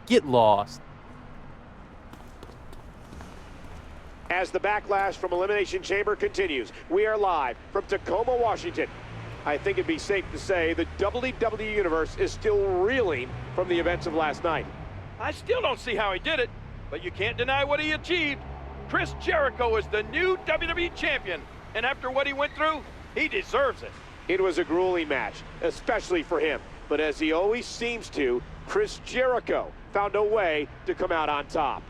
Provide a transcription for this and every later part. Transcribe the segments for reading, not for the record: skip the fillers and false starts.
Get lost. As the backlash from Elimination Chamber continues, we are live from Tacoma, Washington. I think it'd be safe to say the WWE Universe is still reeling from the events of last night. I still don't see how he did it, but you can't deny what he achieved. Chris Jericho is the new WWE Champion, and after what he went through, he deserves it. It was a grueling match, especially for him. But as he always seems to, Chris Jericho found a way to come out on top.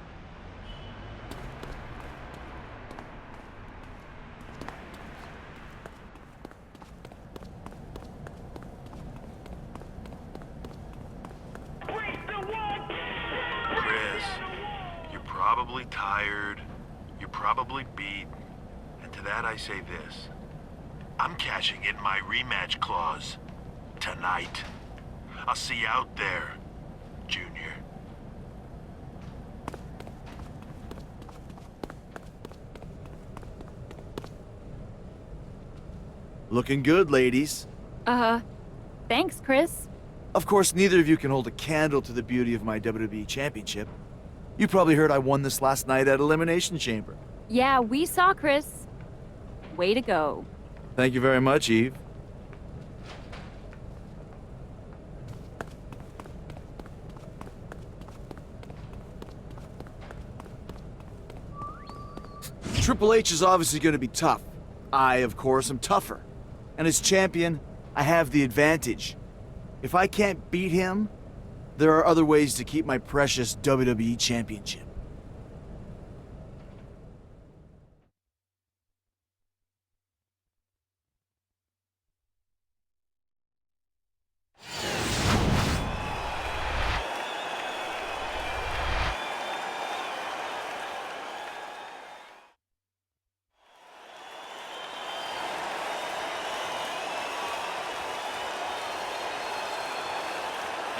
Chris, you're probably tired, you're probably beat, and to that I say this. I'm cashing in my rematch clause tonight. I'll see you out there, Junior. Looking good, ladies. Thanks, Chris. Of course, neither of you can hold a candle to the beauty of my WWE Championship. You probably heard I won this last night at Elimination Chamber. Yeah, we saw Chris. Way to go. Thank you very much, Eve. Triple H is obviously going to be tough. I, of course, am tougher. And as champion, I have the advantage. If I can't beat him, there are other ways to keep my precious WWE Championship.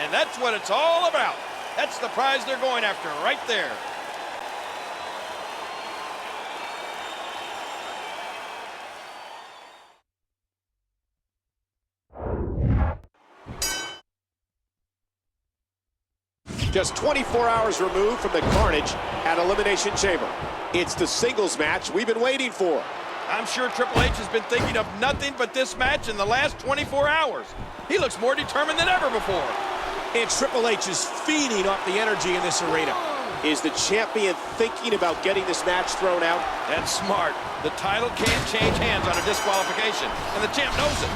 And that's what it's all about. That's the prize they're going after right there. Just 24 hours removed from the carnage at Elimination Chamber. It's the singles match we've been waiting for. I'm sure Triple H has been thinking of nothing but this match in the last 24 hours. He looks more determined than ever before. And Triple H is feeding off the energy in this arena. Is the champion thinking about getting this match thrown out? That's smart. The title can't change hands on a disqualification, and the champ knows it.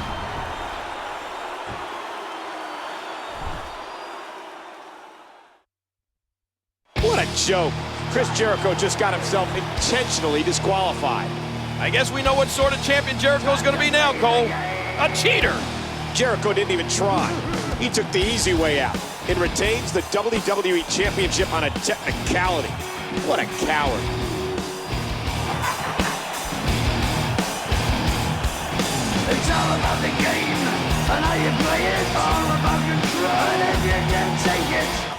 What a joke. Chris Jericho just got himself intentionally disqualified. I guess we know what sort of champion Jericho's going to be now, Cole. A cheater. Jericho didn't even try. He took the easy way out and retains the WWE Championship on a technicality. What a coward. It's all about the game, and how you play it. All about control, and if you can take it.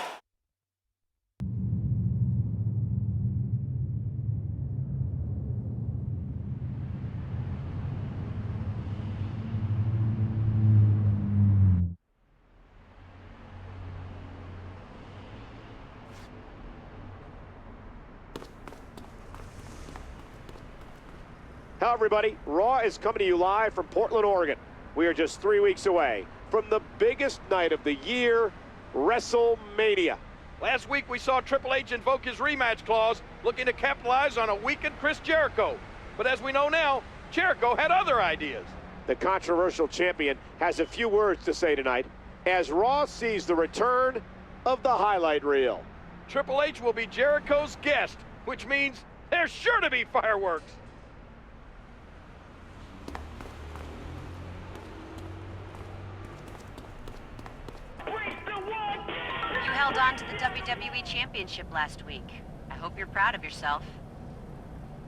Hello, everybody. Raw is coming to you live from Portland, Oregon. We are just 3 weeks away from the biggest night of the year, WrestleMania. Last week we saw Triple H invoke his rematch clause, looking to capitalize on a weakened Chris Jericho. But as we know now, Jericho had other ideas. The controversial champion has a few words to say tonight as Raw sees the return of the highlight reel. Triple H will be Jericho's guest, which means there's sure to be fireworks. You held on to the WWE Championship last week. I hope you're proud of yourself.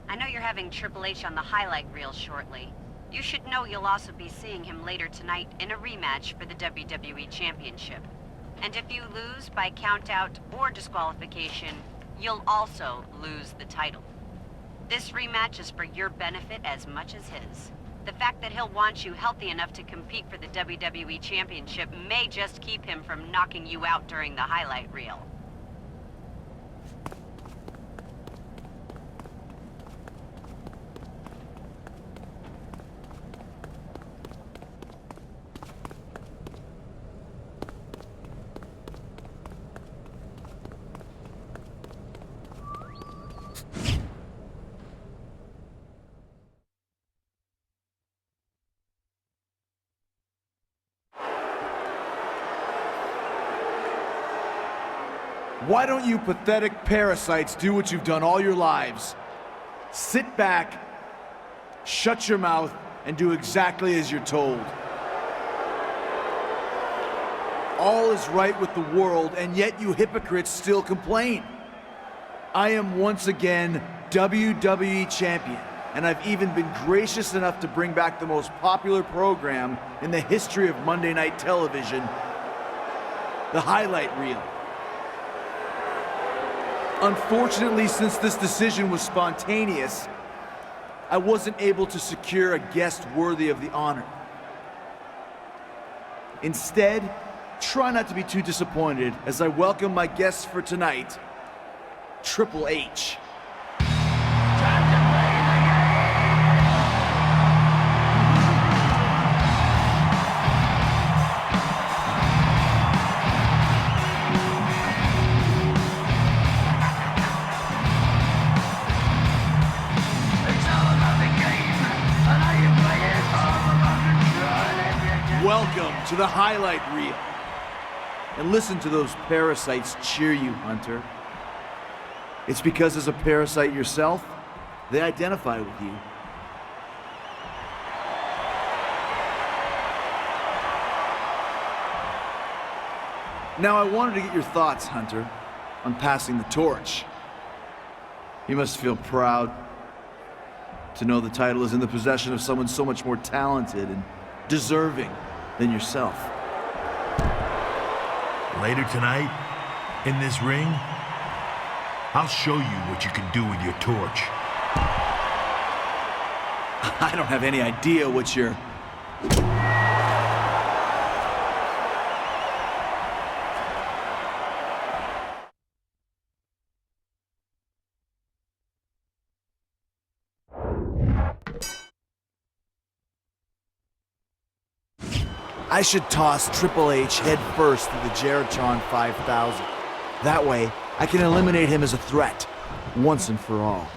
I know you're having Triple H on the highlight reel shortly. You should know you'll also be seeing him later tonight in a rematch for the WWE Championship. And if you lose by countout or disqualification, you'll also lose the title. This rematch is for your benefit as much as his. The fact that he'll want you healthy enough to compete for the WWE Championship may just keep him from knocking you out during the highlight reel. Why don't you pathetic parasites do what you've done all your lives? Sit back, shut your mouth, and do exactly as you're told. All is right with the world, and yet you hypocrites still complain. I am once again WWE Champion, and I've even been gracious enough to bring back the most popular program in the history of Monday Night Television, the highlight reel. Unfortunately, since this decision was spontaneous, I wasn't able to secure a guest worthy of the honor. Instead, try not to be too disappointed as I welcome my guests for tonight, Triple H. Welcome to the highlight reel. And listen to those parasites cheer you, Hunter. It's because as a parasite yourself, they identify with you. Now I wanted to get your thoughts, Hunter, on passing the torch. You must feel proud to know the title is in the possession of someone so much more talented and deserving than yourself. Later tonight, in this ring, I'll show you what you can do with your torch. I don't have any idea what you're... I should toss Triple H head first through the Geritron 5000. That way, I can eliminate him as a threat, once and for all.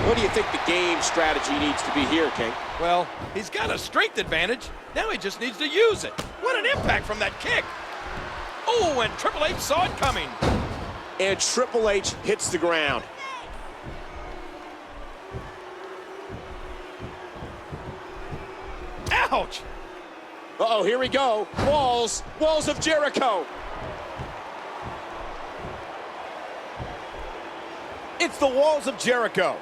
What do you think the game strategy needs to be here, King? Well, he's got a strength advantage. Now he just needs to use it. What an impact from that kick. Oh, and Triple H saw it coming. And Triple H hits the ground. Ouch! Uh-oh, here we go. Walls of Jericho. It's the walls of Jericho.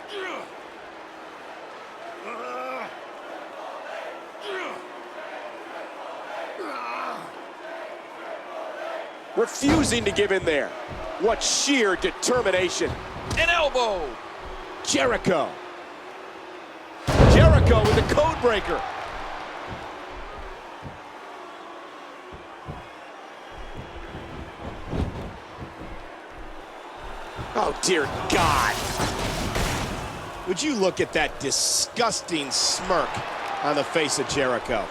Refusing to give in there. What sheer determination. An elbow. Jericho. Jericho with the code breaker. Oh, dear God. Would you look at that disgusting smirk on the face of Jericho?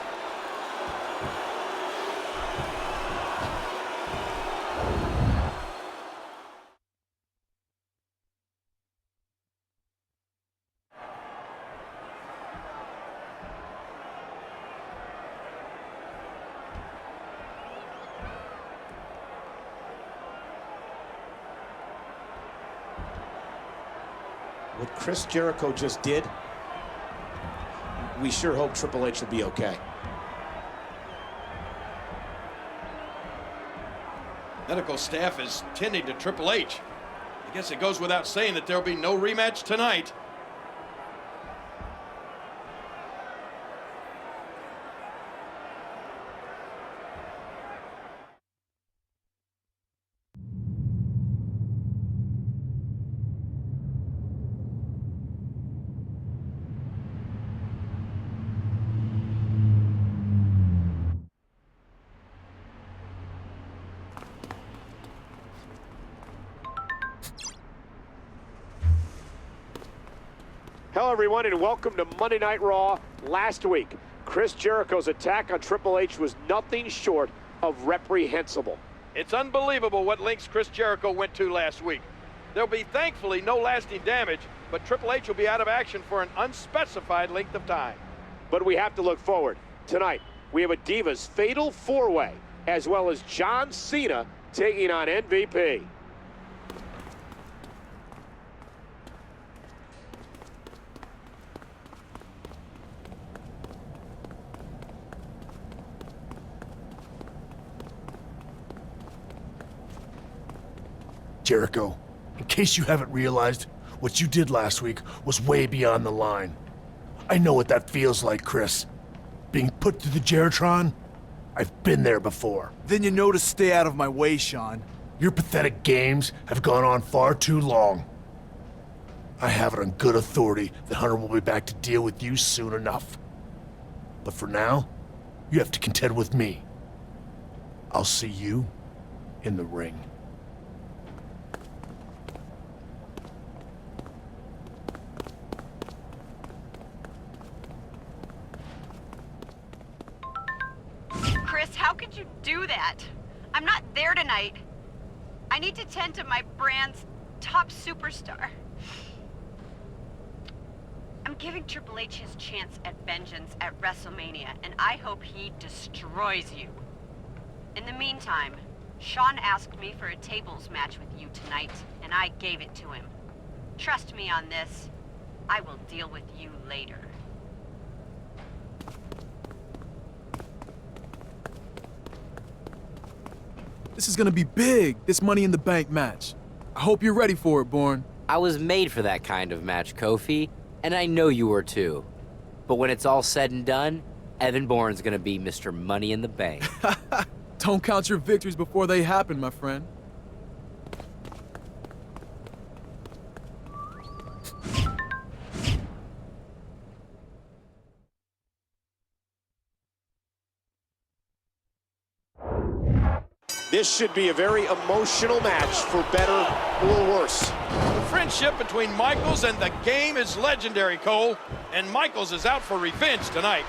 What Chris Jericho just did, we sure hope Triple H will be okay. Medical staff is tending to Triple H. I guess it goes without saying that there'll be no rematch tonight. Hello, everyone, and welcome to Monday Night Raw. Last week, Chris Jericho's attack on Triple H was nothing short of reprehensible. It's unbelievable what lengths Chris Jericho went to last week. There'll be thankfully no lasting damage, but Triple H will be out of action for an unspecified length of time. But we have to look forward. Tonight, we have a Divas Fatal 4-Way, as well as John Cena taking on MVP. Jericho, in case you haven't realized, what you did last week was way beyond the line. I know what that feels like, Chris. Being put through the Jeritron? I've been there before. Then you know to stay out of my way, Sean. Your pathetic games have gone on far too long. I have it on good authority that Hunter will be back to deal with you soon enough. But for now, you have to contend with me. I'll see you in the ring. Chris, how could you do that? I'm not there tonight. I need to tend to my brand's top superstar. I'm giving Triple H his chance at vengeance at WrestleMania, and I hope he destroys you. In the meantime, Sean asked me for a tables match with you tonight, and I gave it to him. Trust me on this. I will deal with you later. This is gonna be big, this Money in the Bank match. I hope you're ready for it, Bourne. I was made for that kind of match, Kofi, and I know you were too. But when it's all said and done, Evan Bourne's gonna be Mr. Money in the Bank. Don't count your victories before they happen, my friend. This should be a very emotional match, for better or worse. The friendship between Michaels and the Game is legendary, Cole, and Michaels is out for revenge tonight.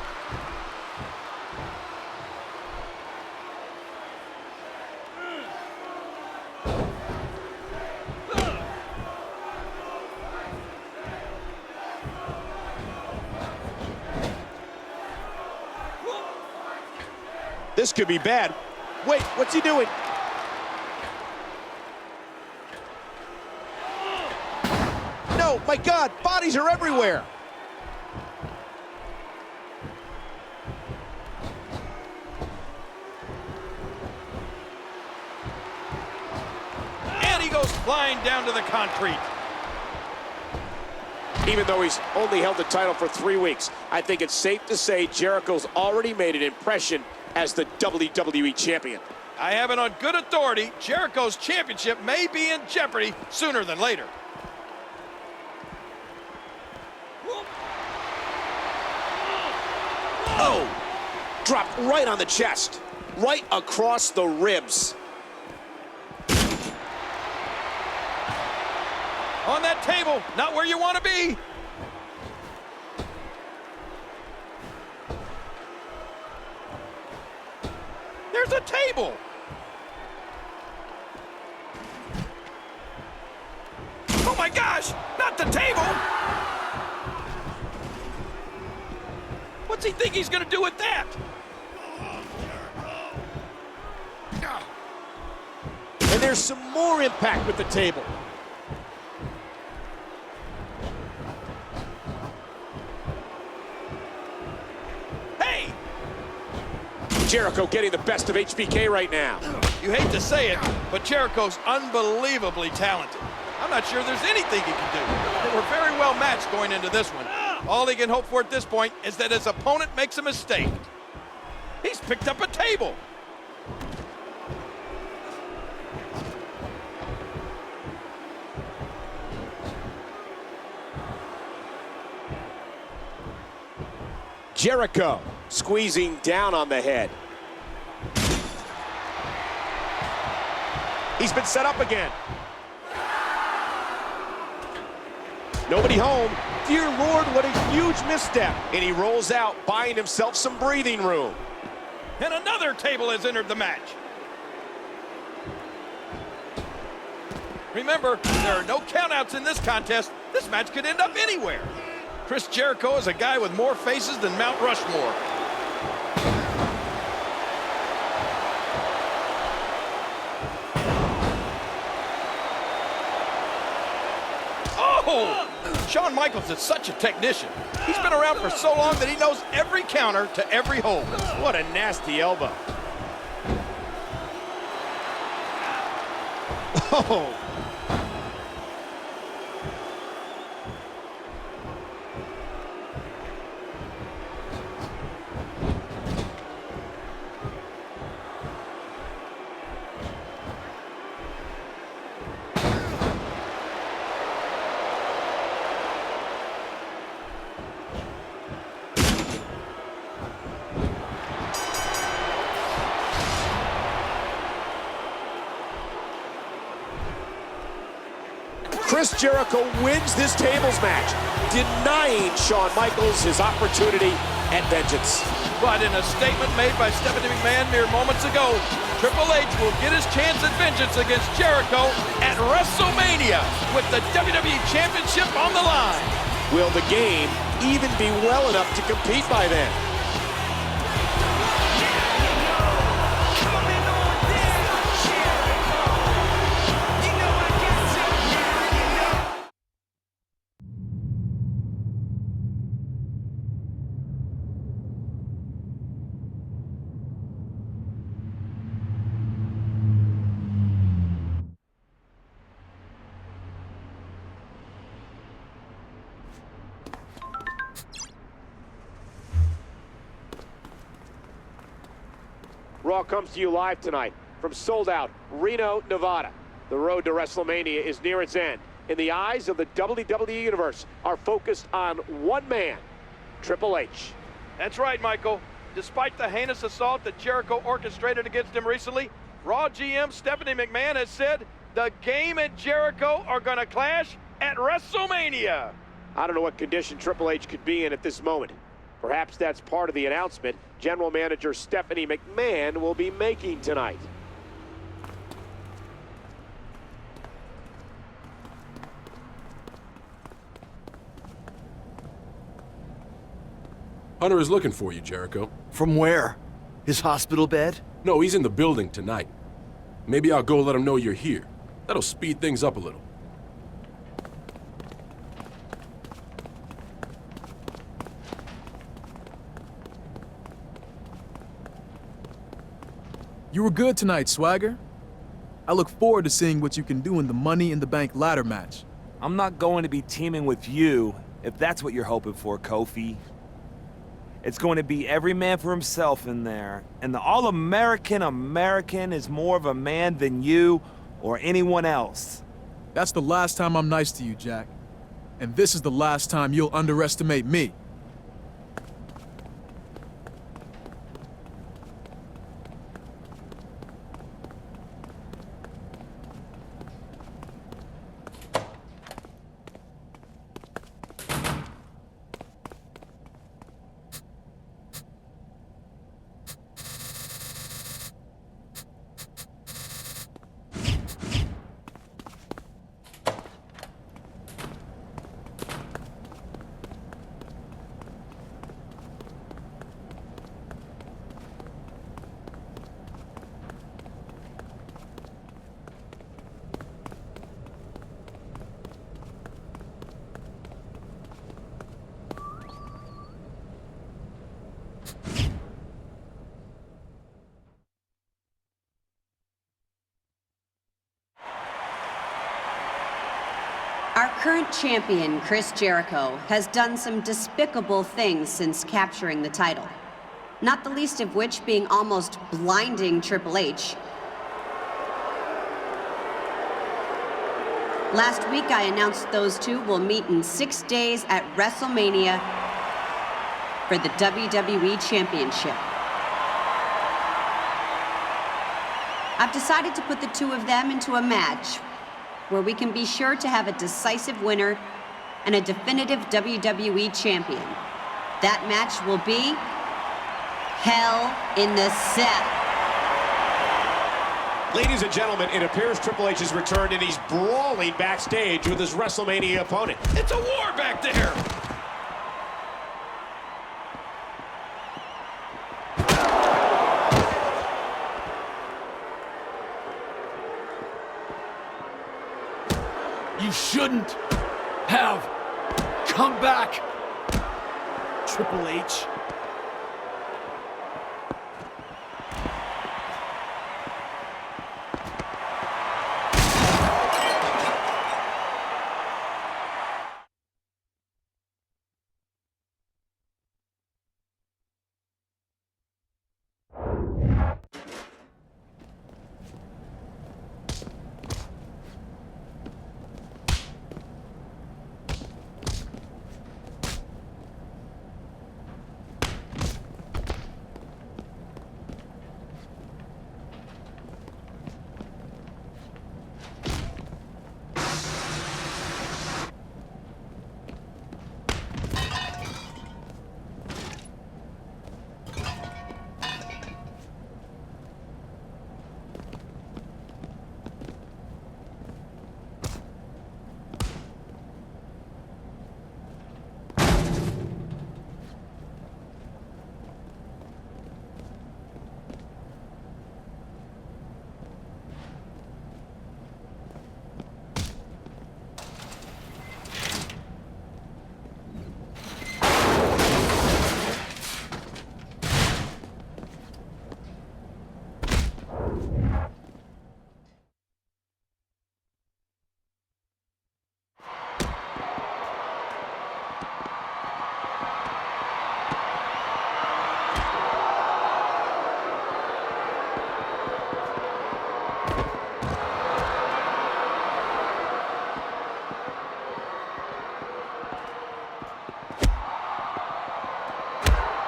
This could be bad. Wait, what's he doing? No, my God, bodies are everywhere. And he goes flying down to the concrete. Even though he's only held the title for 3 weeks, I think it's safe to say Jericho's already made an impression as the WWE Champion. I have it on good authority, Jericho's championship may be in jeopardy sooner than later. Oh! Dropped right on the chest. Right across the ribs. On that table, not where you want to be. There's a table. Oh my gosh, not the table. What's he think he's gonna do with that? And there's some more impact with the table. Hey! Jericho getting the best of HBK right now. You hate to say it, but Jericho's unbelievably talented. I'm not sure there's anything he can do. They were very well matched going into this one. All he can hope for at this point is that his opponent makes a mistake. He's picked up a table. Jericho squeezing down on the head. He's been set up again. Nobody home. Dear Lord, what a huge misstep. And he rolls out, buying himself some breathing room. And another table has entered the match. Remember, there are no countouts in this contest. This match could end up anywhere. Chris Jericho is a guy with more faces than Mount Rushmore. Oh! Shawn Michaels is such a technician. He's been around for so long that he knows every counter to every hold. What a nasty elbow. Oh! Chris Jericho wins this tables match, denying Shawn Michaels his opportunity at vengeance. But in a statement made by Stephanie McMahon mere moments ago, Triple H will get his chance at vengeance against Jericho at WrestleMania with the WWE Championship on the line. Will the game even be well enough to compete by then? Raw comes to you live tonight from sold-out Reno, Nevada. The road to WrestleMania is near its end. In the eyes of the WWE Universe are focused on one man, Triple H. That's right, Michael. Despite the heinous assault that Jericho orchestrated against him recently, Raw GM Stephanie McMahon has said the game and Jericho are going to clash at WrestleMania. I don't know what condition Triple H could be in at this moment. Perhaps that's part of the announcement General Manager Stephanie McMahon will be making tonight. Hunter is looking for you, Jericho. From where? His hospital bed? No, he's in the building tonight. Maybe I'll go let him know you're here. That'll speed things up a little. You were good tonight, Swagger. I look forward to seeing what you can do in the Money in the Bank ladder match. I'm not going to be teaming with you, if that's what you're hoping for, Kofi. It's going to be every man for himself in there, and the All-American American is more of a man than you or anyone else. That's the last time I'm nice to you, Jack. And this is the last time you'll underestimate me. Our current champion, Chris Jericho, has done some despicable things since capturing the title. Not the least of which being almost blinding Triple H. Last week, I announced those two will meet in 6 days at WrestleMania for the WWE Championship. I've decided to put the two of them into a match where we can be sure to have a decisive winner and a definitive WWE champion. That match will be Hell in the Cell. Ladies and gentlemen, it appears Triple H has returned and he's brawling backstage with his WrestleMania opponent. It's a war back there. You shouldn't have come back, Triple H.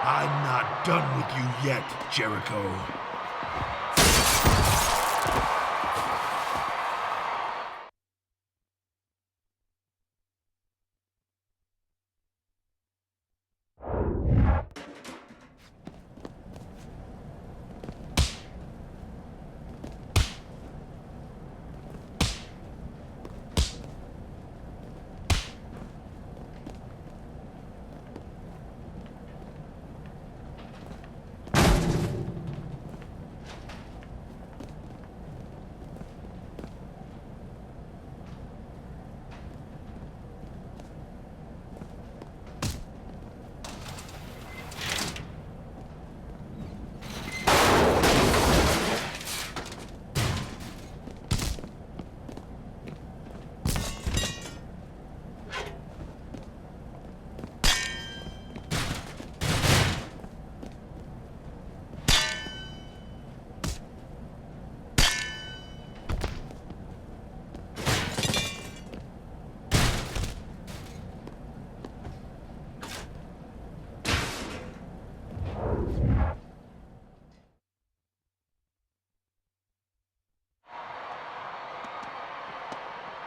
I'm not done with you yet, Jericho.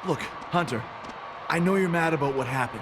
Look, Hunter, I know you're mad about what happened.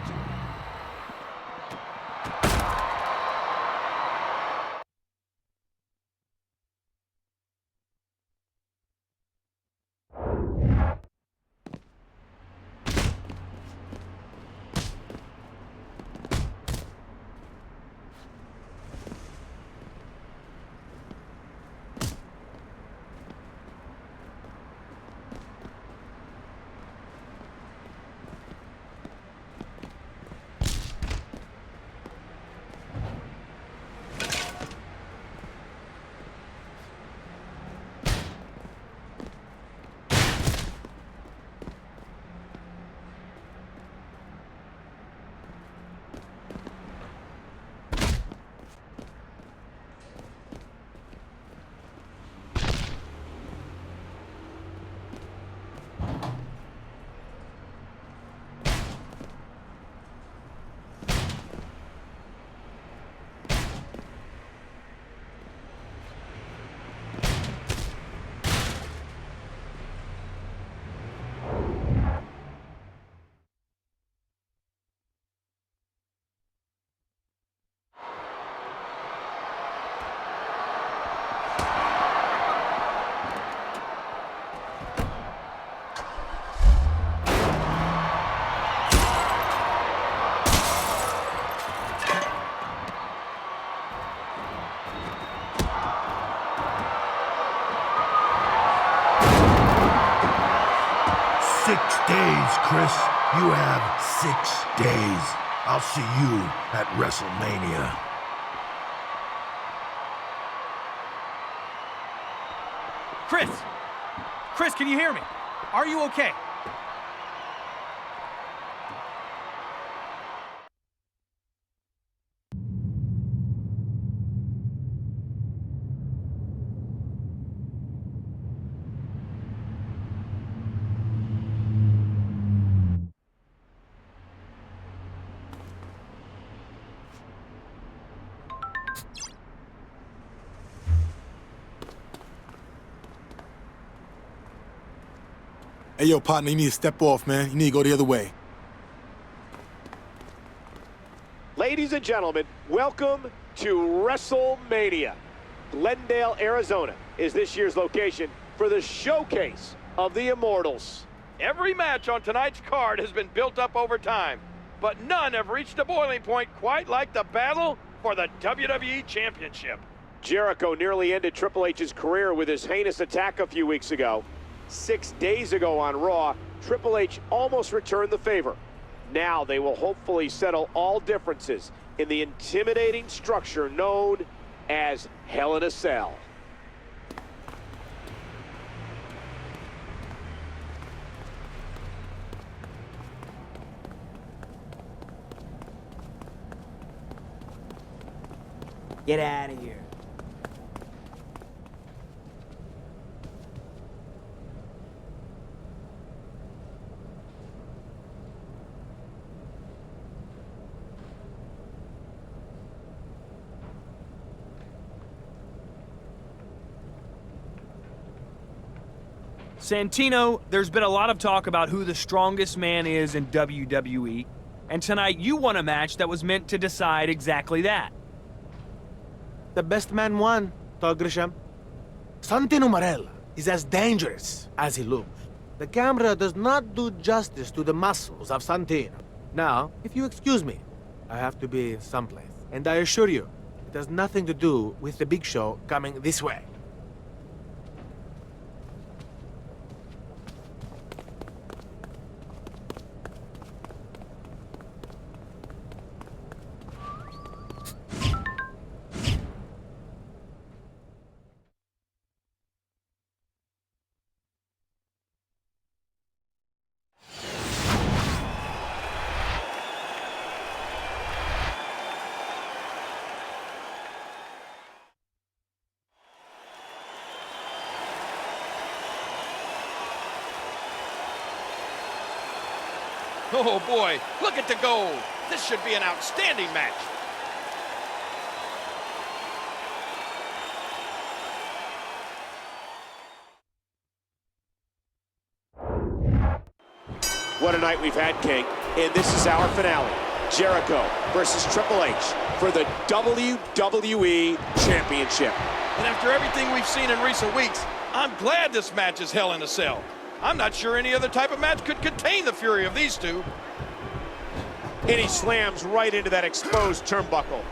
Chris. You have 6 days. I'll see you at WrestleMania. Chris! Chris, can you hear me? Are you okay? Hey, yo, partner, you need to step off, man. You need to go the other way. Ladies and gentlemen, welcome to WrestleMania. Glendale, Arizona is this year's location for the showcase of the Immortals. Every match on tonight's card has been built up over time, but none have reached a boiling point quite like the battle for the WWE Championship. Jericho nearly ended Triple H's career with his heinous attack a few weeks ago. 6 days ago on Raw, Triple H almost returned the favor. Now they will hopefully settle all differences in the intimidating structure known as Hell in a Cell. Get out of here. Santino, there's been a lot of talk about who the strongest man is in WWE, and tonight you won a match that was meant to decide exactly that. The best man won, Todd Grisham. Santino Marella is as dangerous as he looks. The camera does not do justice to the muscles of Santino. Now, if you excuse me, I have to be someplace. And I assure you, it has nothing to do with the big show coming this way. Oh boy, look at the gold. This should be an outstanding match. What a night we've had, King. And this is our finale. Jericho versus Triple H for the WWE Championship. And after everything we've seen in recent weeks, I'm glad this match is Hell in a Cell. I'm not sure any other type of match could contain the fury of these two. And he slams right into that exposed turnbuckle.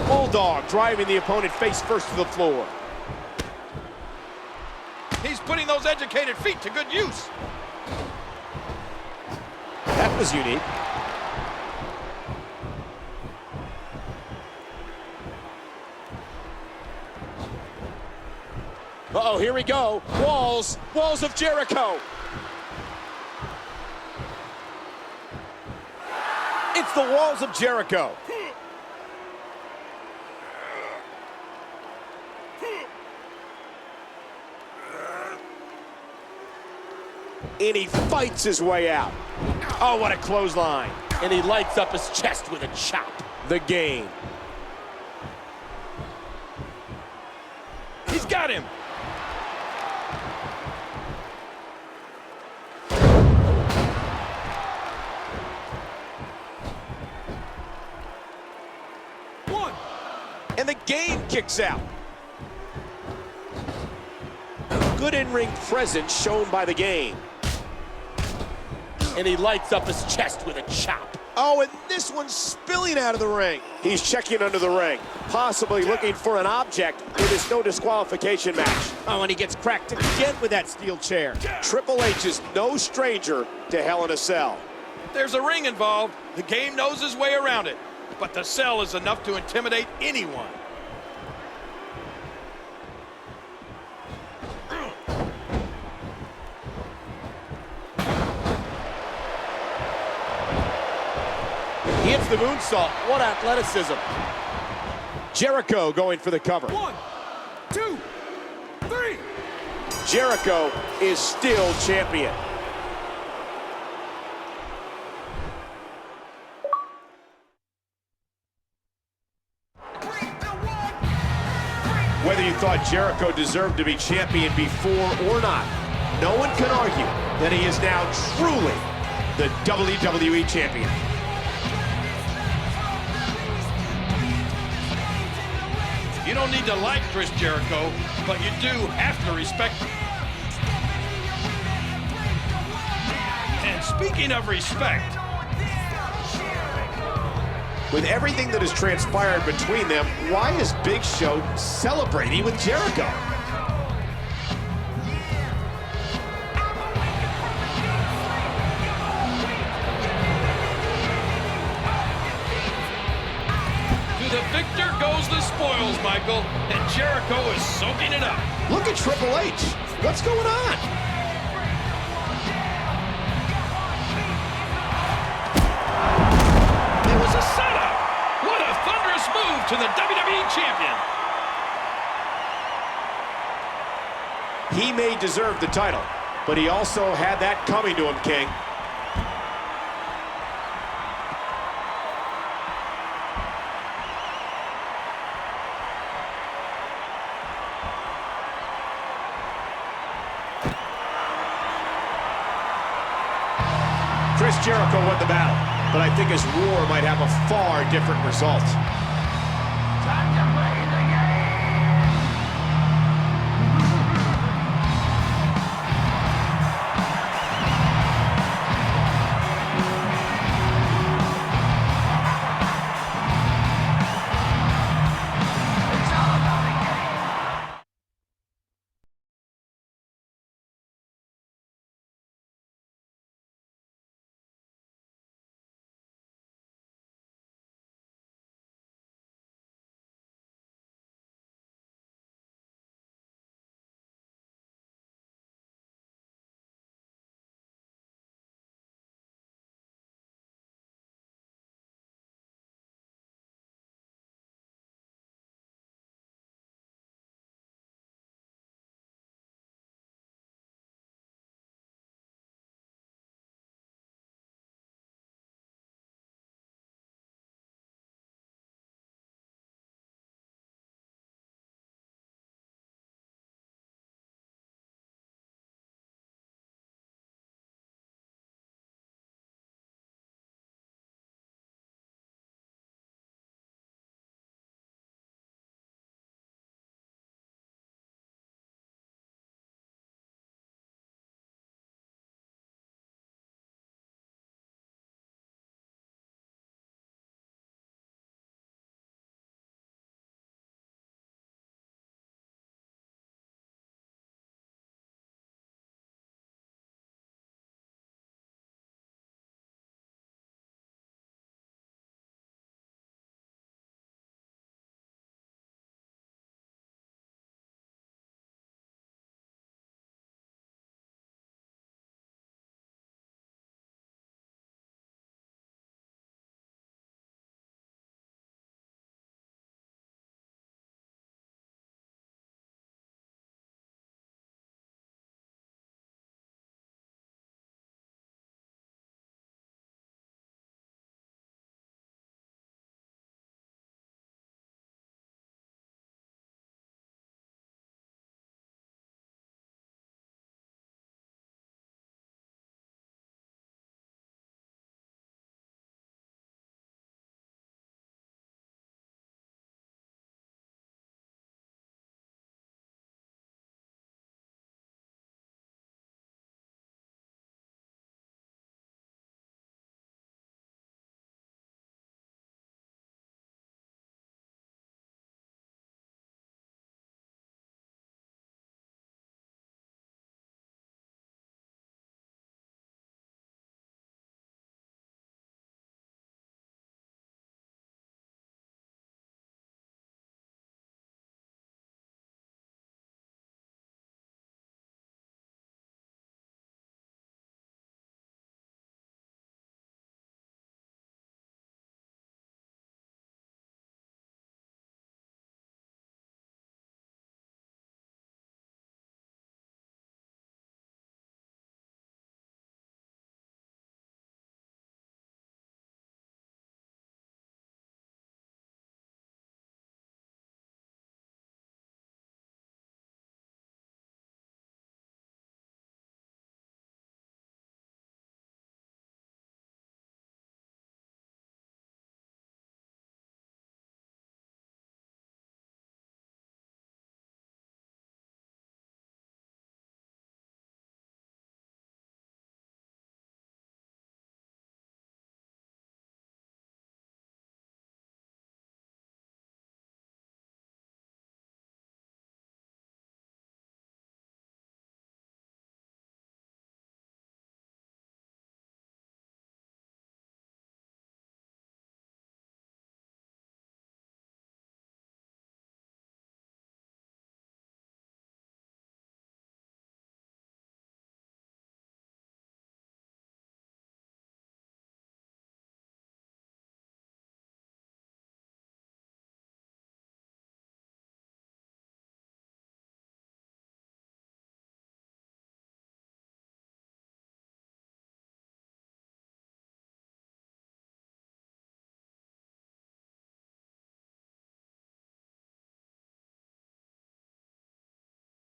Bulldog driving the opponent face first to the floor. He's putting those educated feet to good use. That was unique. Uh-oh, here we go. Walls of Jericho. It's the walls of Jericho. And he fights his way out. Oh, what a clothesline. And he lights up his chest with a chop. The game. He's got him. And the game kicks out. Good in-ring presence shown by the game. And he lights up his chest with a chop. Oh, and this one's spilling out of the ring. He's checking under the ring, possibly looking for an object in this no disqualification match. Oh, and he gets cracked again with that steel chair. Triple H is no stranger to Hell in a Cell. There's a ring involved. The game knows his way around it. But the cell is enough to intimidate anyone. He hits the moonsault. What athleticism. Jericho going for the cover. 1, 2, 3. Jericho is still champion. Whether you thought Jericho deserved to be champion before or not, no one can argue that he is now truly the WWE Champion. You don't need to like Chris Jericho, but you do have to respect him. And speaking of respect, with everything that has transpired between them, why is Big Show celebrating with Jericho? to the victor goes the spoils, Michael, and Jericho is soaking it up. Look at Triple H. What's going on? It was a setup. What a thunderous move to the WWE Champion. He may deserve the title, but he also had that coming to him, King. Chris Jericho won the battle, but I think his war might have a far different result. Time to